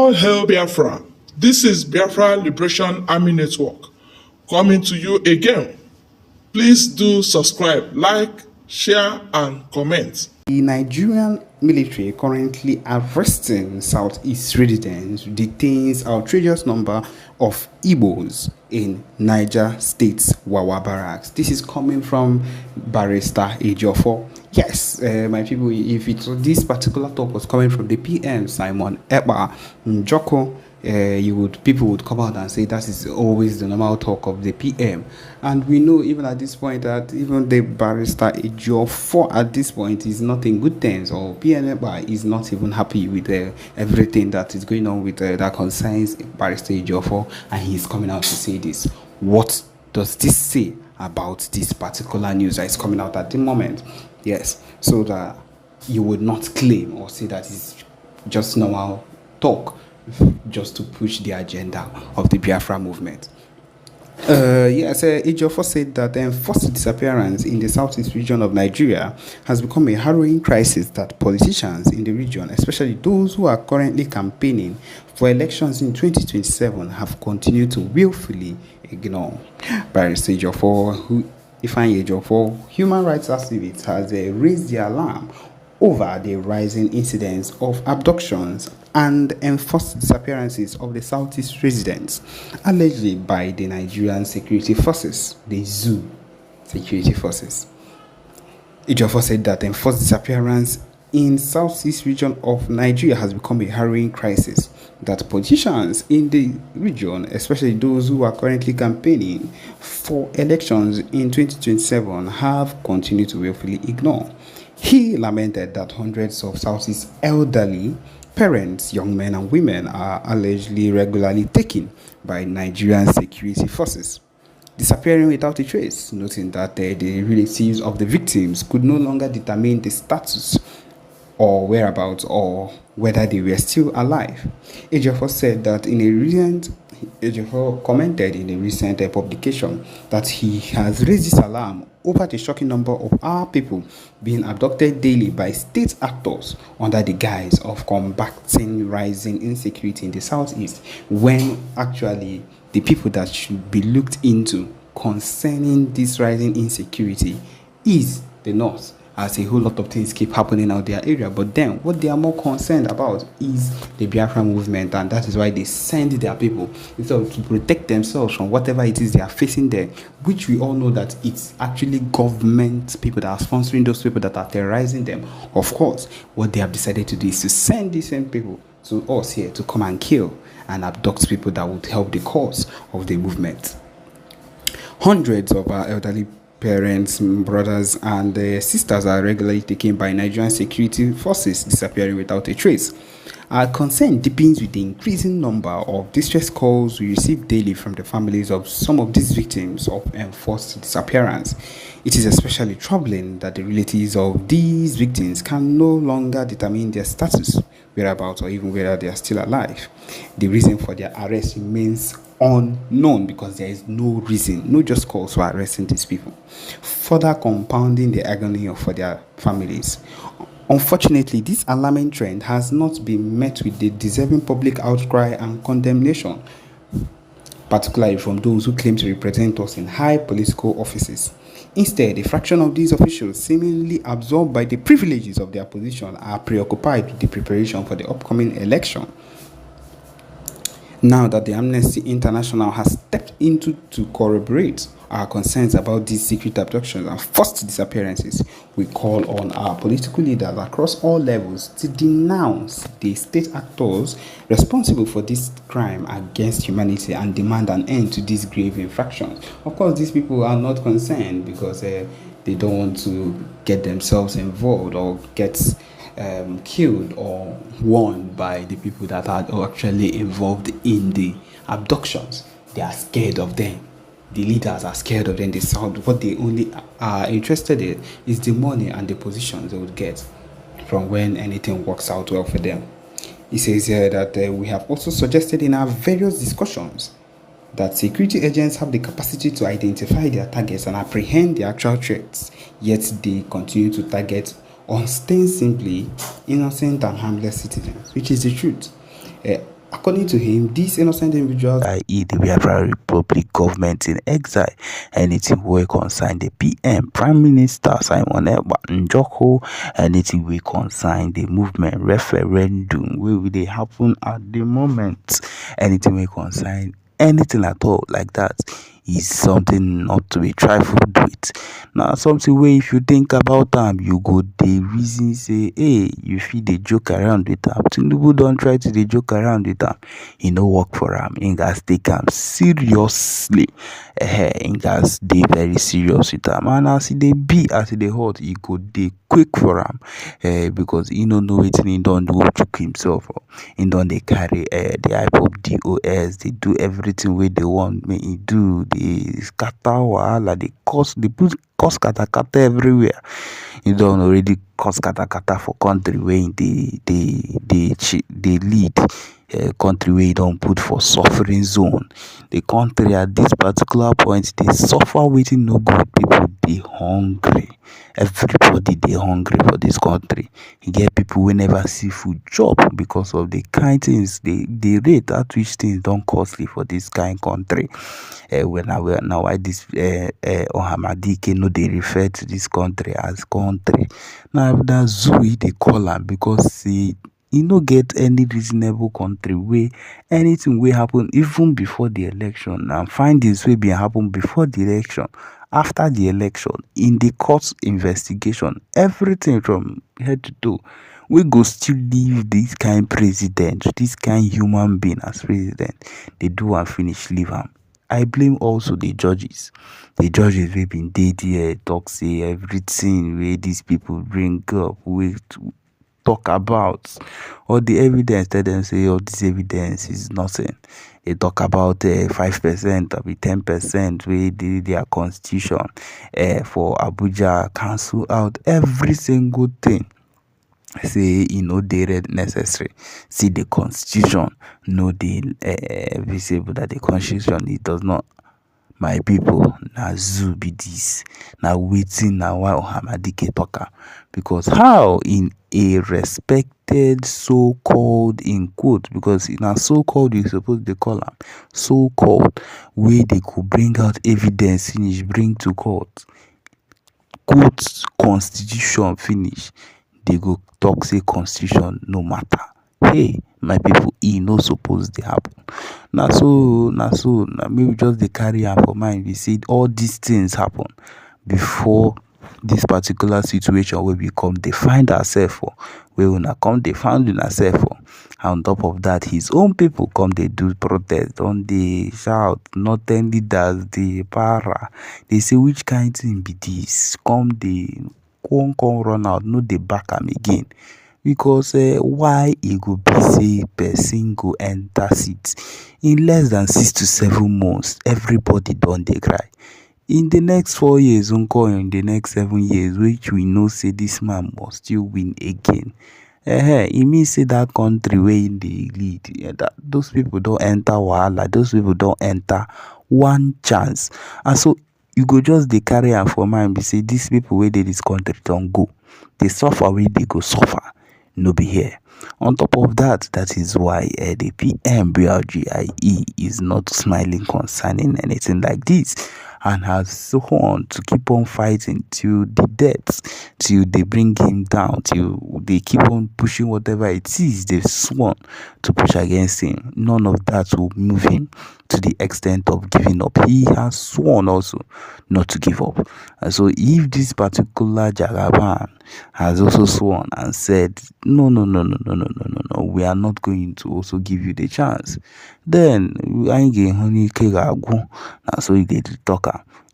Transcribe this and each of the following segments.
All hail Biafra. This is Biafra Liberation Army Network coming to you again. Please do subscribe, like, share, and comment. The Nigerian military currently arresting Southeast residents detains outrageous number of Igbos in Niger State's Wawa barracks. This is coming from Barrister Ejiofor. Yes, my people, if this particular talk was coming from the PM Simon Ekpa Njoko, people would come out and say that is always the normal talk of the PM, and we know even at this point that even the Barrister Ejiofor at this point is not in good terms, or PM is not even happy with everything that is going on with that concerns Barrister Ejiofor, and he is coming out to say this. What does this say about this particular news that is coming out at the moment? Yes, so that you would not claim or say that it's just normal talk just to push the agenda of the Biafra movement. Ejiofor said that enforced disappearance in the southeast region of Nigeria has become a harrowing crisis that politicians in the region, especially those who are currently campaigning for elections in 2027, have continued to willfully ignore. Barrister Ejiofor, human rights activist, has raised the alarm over the rising incidents of abductions and enforced disappearances of the Southeast residents, allegedly by the Nigerian security forces, the ZOO security forces. Ejiofor said that enforced disappearance in Southeast region of Nigeria has become a harrowing crisis that politicians in the region, especially those who are currently campaigning for elections in 2027, have continued to willfully ignore. He lamented that hundreds of Southeast elderly parents, young men and women are allegedly regularly taken by Nigerian security forces, disappearing without a trace, noting that the relatives of the victims could no longer determine the status or whereabouts or whether they were still alive. Ejiofor said that Ejiofor commented in a recent publication that he has raised this alarm over the shocking number of our people being abducted daily by state actors under the guise of combating rising insecurity in the southeast, when actually the people that should be looked into concerning this rising insecurity is the north, as a whole lot of things keep happening out their area. But then what they are more concerned about is the Biafra movement, and that is why they send their people instead of to protect themselves from whatever it is they are facing there, which we all know that it's actually government people that are sponsoring those people that are terrorizing them. Of course, what they have decided to do is to send these same people to us here to come and kill and abduct people that would help the cause of the movement. Hundreds of our elderly parents, brothers, and sisters are regularly taken by Nigerian security forces, disappearing without a trace. Our concern deepens with the increasing number of distress calls we receive daily from the families of some of these victims of enforced disappearance. It is especially troubling that the relatives of these victims can no longer determine their status, whereabouts, or even whether they are still alive. The reason for their arrest remains unknown because there is no reason, no just cause for arresting these people, further compounding the agony for their families. Unfortunately, this alarming trend has not been met with the deserving public outcry and condemnation, particularly from those who claim to represent us in high political offices. Instead, a fraction of these officials, seemingly absorbed by the privileges of their position, are preoccupied with the preparation for the upcoming election. Now that the Amnesty International has stepped into to corroborate our concerns about these secret abductions and forced disappearances, we call on our political leaders across all levels to denounce the state actors responsible for this crime against humanity and demand an end to these grave infractions. Of course, these people are not concerned because they don't want to get themselves involved or get killed or won by the people that are actually involved in the abductions. They are scared of them. The leaders are scared of them. They sound what they only are interested in is the money and the positions they would get from when anything works out well for them. He says here that we have also suggested in our various discussions that security agents have the capacity to identify their targets and apprehend the actual threats, yet they continue to target ostensibly innocent and harmless citizens, which is the truth. According to him, these innocent individuals, i.e. the Biafra Republic government in exile, anything wey concern the PM, Prime Minister Simon Ekpa Njoko, anything wey concern the movement referendum wey dey happen at the moment, anything wey concern anything at all like that is something not to be trifled with. Na something wey if you think about am, you go dey reason say, hey, you fit dey joke around with am. Tinubu don try to dey joke around with am, e no work for am. Im gats take am seriously. Im gats dey very serious with am, and as e dey be, as e dey hot, e go dey quick for am, because e no know wetin e don do chook himself. E don dey carry the hype of DOS, dey do everything wey dey want make e do, dey scatter wahala, dey put cause katakata everywhere. E don already cause katakata for country wey e dey lead, country wey e don put for suffering zone. The country at this particular point dey suffer wetin no good. People dey hungry. Everybody dey hungry for this country. E get people wey never see food chop because of the kind things, the rate at which things don costly for this kind country. Na why this Ohamadike no dey refer to this country as country. Na zoo e dey call am, because say e no get any reasonable country wey anything wey happen even before the election and findings wey bin happen before the election, after the election, in the court investigation, everything from head to toe, we go still leave this kind president, this kind human being as president. They do and finish, leave am. I blame also the judges. The judges wey been dey there talk say everything wey these people bring up, we talk about, all the evidence, tell them say all this evidence is nothing. They talk about 5% or 10% wey dey their constitution for Abuja, cancel out every single thing. Say e no dey necessary. See, the constitution no dey visible, that the constitution, it does not. My people, na zoo be this. Na wetin, na why Ohamadike talk am. Because how in a respected so-called, in quote, because na so-called you suppose dey call am, so-called, wey they could bring out evidence finish, bring to court, quote constitution finish, they go talk say constitution no matter. Hey, my people, e no suppose dey happen. Na me we just dey carry am for mind. We see all these things happen before this particular situation wey we come dey find ourselves for, wey una come dey find una self for. On top of that, his own people come dey do protest, don dey shout, northern leaders dey para. They say which kind thing be this? Come run out, no dey back am again. Because why e go be say person go enter seat in less than 6 to 7 months, everybody don dey cry. In the next 4 years, in the next 7 years, which we know say this man must still win again. E mean say that country wey in dey lead, that those people don enter wahala, those people don enter one chance. And so you go just dey carry am for mind, be say these people wey dey this country don go, they suffer wey they go suffer, no be here. On top of that, that is why the PM BRGIE is not smiling concerning anything like this, and has sworn to keep on fighting till the death, till they bring him down, till they keep on pushing whatever it is they've sworn to push against him. None of that will move him to the extent of giving up. He has sworn also not to give up. And so if this particular Jagaban has also sworn and said, no, we are not going to also give you the chance, then so you get to talk.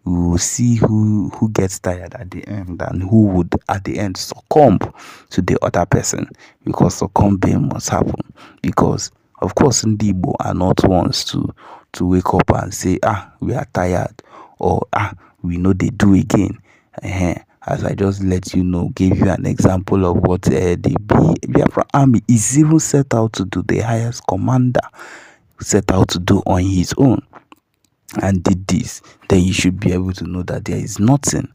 We will see who gets tired at the end and who would at the end succumb to the other person, because succumbing must happen. Because of course Ndibo are not ones to wake up and say, we are tired, or we know they do again. As I just let you know, gave you an example of what the Biafra army is even set out to do, the highest commander set out to do on his own, and did this, then you should be able to know that there is nothing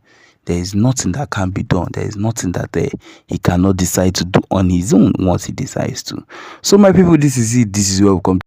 There is nothing that can be done. There is nothing that he cannot decide to do on his own once he decides to. So my people, this is it. This is where we come.